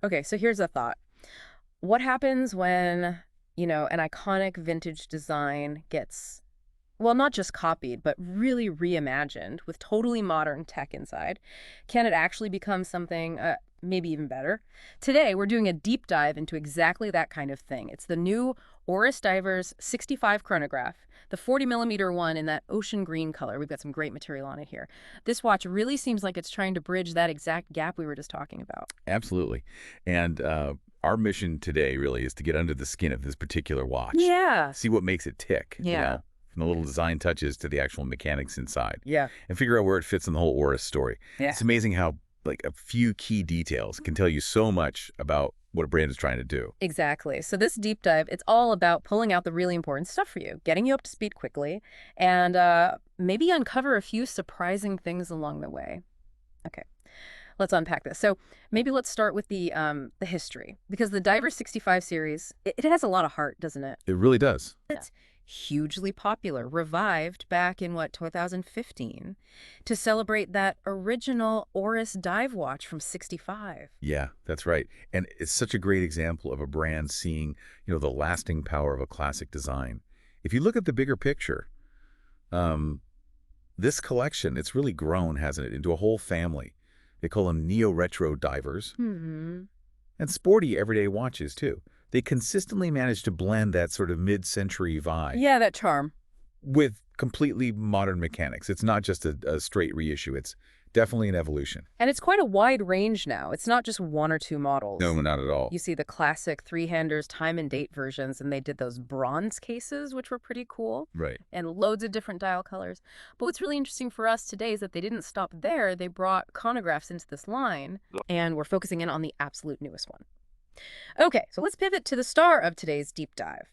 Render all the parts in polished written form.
Okay, so here's a thought. What happens when, an iconic vintage design gets, well, not just copied, but really reimagined with totally modern tech inside? Can it actually become something maybe even better? Today, we're doing a deep dive into exactly that kind of thing. It's the new Oris Divers 65 Chronograph, the 40mm one in that ocean green color. We've got some great material on it here. This watch really seems like it's trying to bridge that exact gap we were just talking about. Absolutely. And our mission today really is to get under the skin of this particular watch, Yeah. see what makes it tick, Yeah. from the little design touches to the actual mechanics inside, Yeah. and figure out where it fits in the whole Oris story. Yeah. It's amazing how, like, a few key details can tell you so much about what a brand is trying to do. Exactly. So this deep dive, it's all about pulling out the really important stuff for you, getting you up to speed quickly, and maybe uncover a few surprising things along the way. Okay, let's unpack this. So maybe let's start with the history, because the Diver 65 series, it has a lot of heart, doesn't it? It really does. It's hugely popular, revived back in, 2015, to celebrate that original Oris dive watch from 65. Yeah, that's right. And it's such a great example of a brand seeing, the lasting power of a classic design. If you look at the bigger picture, this collection, it's really grown, hasn't it, into a whole family. They call them neo-retro divers Hmm. and sporty everyday watches, too. They consistently manage to blend that sort of mid-century vibe Yeah, that charm. with completely modern mechanics. It's not just a straight reissue. It's definitely an evolution. And it's quite a wide range now. It's not just one or two models. No, not at all. You see the classic three-handers time and date versions, and they did those bronze cases, which were pretty cool, Right. and loads of different dial colors. But what's really interesting for us today is that they didn't stop there. They brought chronographs into this line, and we're focusing in on the absolute newest one. Okay, so let's pivot to the star of today's deep dive.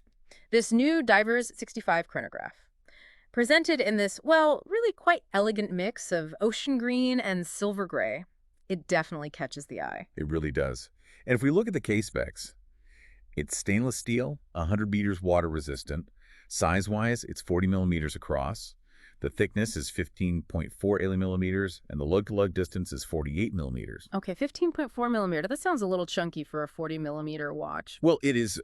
This new Divers 65 chronograph. Presented in this, well, really quite elegant mix of ocean green and silver gray. It definitely catches the eye. It really does. And if we look at the case specs, it's stainless steel, 100 meters water resistant. Size-wise, it's 40 millimeters across. The thickness is 15.4 millimeters, and the lug-to-lug distance is 48 millimeters. Okay, 15.4 millimeter. That sounds a little chunky for a 40 millimeter watch. Well, it is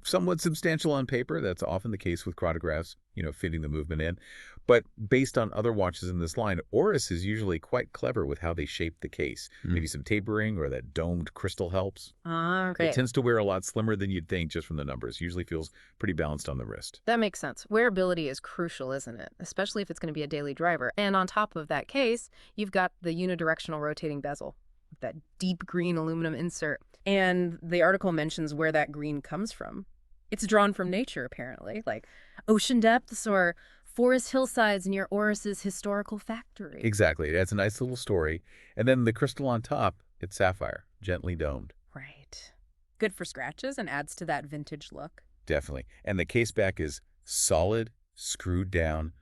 somewhat substantial on paper. That's often the case with chronographs, fitting the movement in. But based on other watches in this line, Oris is usually quite clever with how they shape the case. Maybe some tapering or that domed crystal helps. Ah, okay. It tends to wear a lot slimmer than you'd think just from the numbers. Usually feels pretty balanced on the wrist. That makes sense. Wearability is crucial, isn't it? Especially if it's going to be a daily driver. And on top of that case, you've got the unidirectional rotating bezel, that deep green aluminum insert. And the article mentions where that green comes from. It's drawn from nature, apparently, like ocean depths or forest hillsides near Oris's historical factory. Exactly. It adds a nice little story. And then the crystal on top, it's sapphire, gently domed. Right. Good for scratches and adds to that vintage look. Definitely. And the case back is solid, screwed down,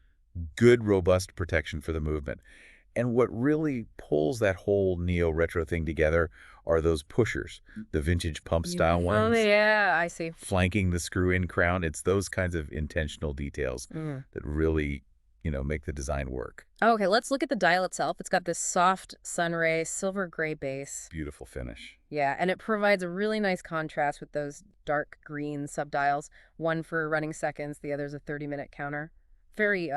good, robust protection for the movement. And what really pulls that whole neo-retro thing together are those pushers, the vintage pump-style Oh, ones, yeah, I see. flanking the screw-in crown. It's those kinds of intentional details that really, make the design work. Okay, let's look at the dial itself. It's got this soft sunray silver gray base. Beautiful finish. Yeah, and it provides a really nice contrast with those dark green subdials, one for running seconds, the other's a 30-minute counter. Very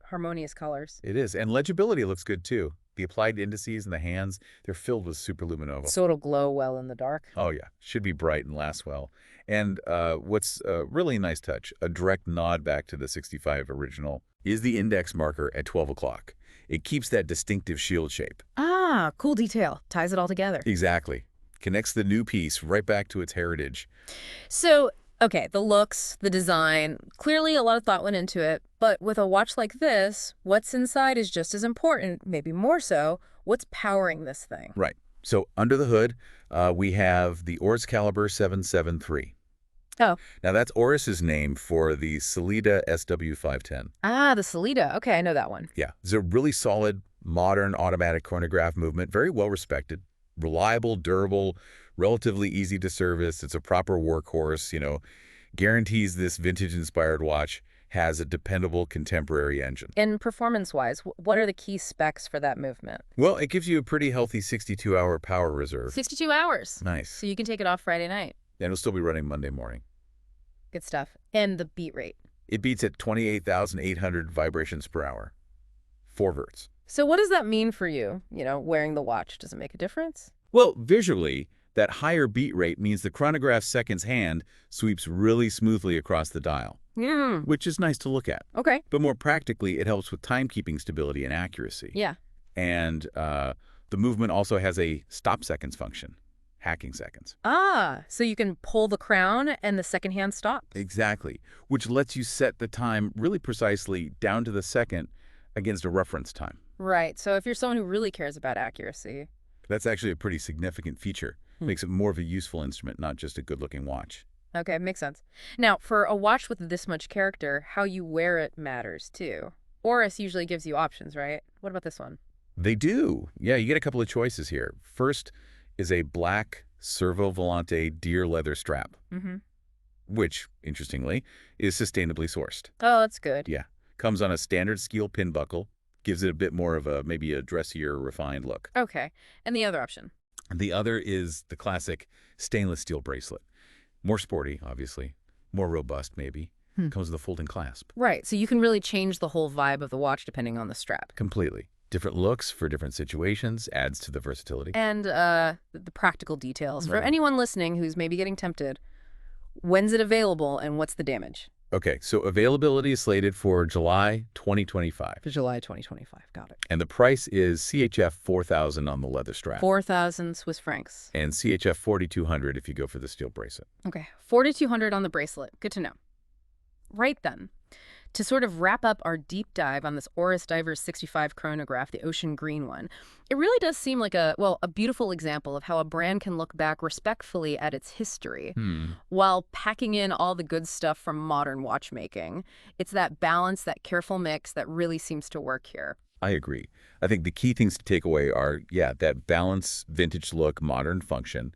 harmonious colors. It is. And legibility looks good, too. The applied indices and the hands, they're filled with superluminova. So it'll glow well in the dark. Oh, yeah. Should be bright and last well. And what's a really nice touch, a direct nod back to the 65 original, is the index marker at 12 o'clock. It keeps that distinctive shield shape. Ah, cool detail. Ties it all together. Exactly. Connects the new piece right back to its heritage. So, okay, the looks, the design, clearly a lot of thought went into it. But with a watch like this, what's inside is just as important, maybe more so. What's powering this thing? Right. So under the hood, we have the Oris Caliber 773. Oh. Now, that's Oris's name for the Sellita SW510. Ah, the Sellita. Okay, I know that one. Yeah. It's a really solid, modern automatic chronograph movement, very well respected, reliable, durable, relatively easy to service. It's a proper workhorse, guarantees this vintage-inspired watch has a dependable contemporary engine. And performance-wise, what are the key specs for that movement? Well, it gives you a pretty healthy 62-hour power reserve. 62 hours. Nice. So you can take it off Friday night. And it'll still be running Monday morning. Good stuff. And the beat rate. It beats at 28,800 vibrations per hour. 4 Vs. So what does that mean for you, wearing the watch? Does it make a difference? Well, visually, that higher beat rate means the chronograph second's hand sweeps really smoothly across the dial, which is nice to look at. Okay. But more practically, it helps with timekeeping stability and accuracy. Yeah. And the movement also has a stop seconds function, hacking seconds. Ah, so you can pull the crown and the second hand stop. Exactly, which lets you set the time really precisely down to the second against a reference time. Right. So if you're someone who really cares about accuracy. That's actually a pretty significant feature. Makes it more of a useful instrument, not just a good-looking watch. Okay, makes sense. Now, for a watch with this much character, how you wear it matters too. Oris usually gives you options, right? What about this one? They do. Yeah, you get a couple of choices here. First is a black Servo Volante deer leather strap, which, interestingly, is sustainably sourced. Oh, that's good. Yeah. Comes on a standard steel pin buckle, gives it a bit more of maybe a dressier, refined look. Okay. And the other option? The other is the classic stainless steel bracelet. More sporty, obviously. More robust, maybe. Comes with a folding clasp. Right. So you can really change the whole vibe of the watch depending on the strap. Completely. Different looks for different situations adds to the versatility. And the practical details. For anyone listening who's maybe getting tempted, when's it available and what's the damage? Okay, so availability is slated for July 2025. For July 2025. Got it. And the price is CHF 4,000 on the leather strap. 4,000 Swiss francs. And CHF 4,200 if you go for the steel bracelet. Okay. 4,200 on the bracelet. Good to know. Right then. To sort of wrap up our deep dive on this Oris Divers 65 chronograph, the ocean green one, it really does seem like a beautiful example of how a brand can look back respectfully at its history while packing in all the good stuff from modern watchmaking. It's that balance, that careful mix that really seems to work here. I agree. I think the key things to take away are, that balance, vintage look, modern function,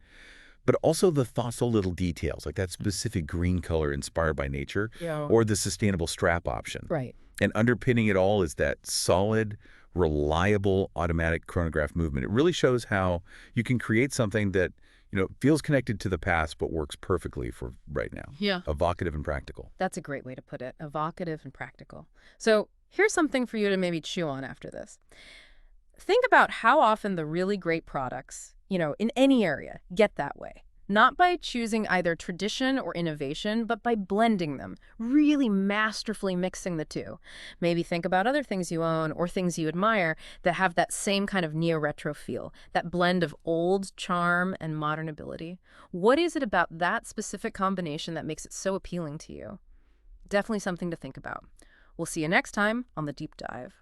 but also the thoughtful little details, like that specific green color inspired by nature, or the sustainable strap option. Right. And underpinning it all is that solid, reliable automatic chronograph movement. It really shows how you can create something that, feels connected to the past but works perfectly for right now. Yeah. Evocative and practical. That's a great way to put it. Evocative and practical. So here's something for you to maybe chew on after this. Think about how often the really great products, in any area, get that way. Not by choosing either tradition or innovation, but by blending them, really masterfully mixing the two. Maybe think about other things you own or things you admire that have that same kind of neo-retro feel, that blend of old charm and modern ability. What is it about that specific combination that makes it so appealing to you? Definitely something to think about. We'll see you next time on The Deep Dive.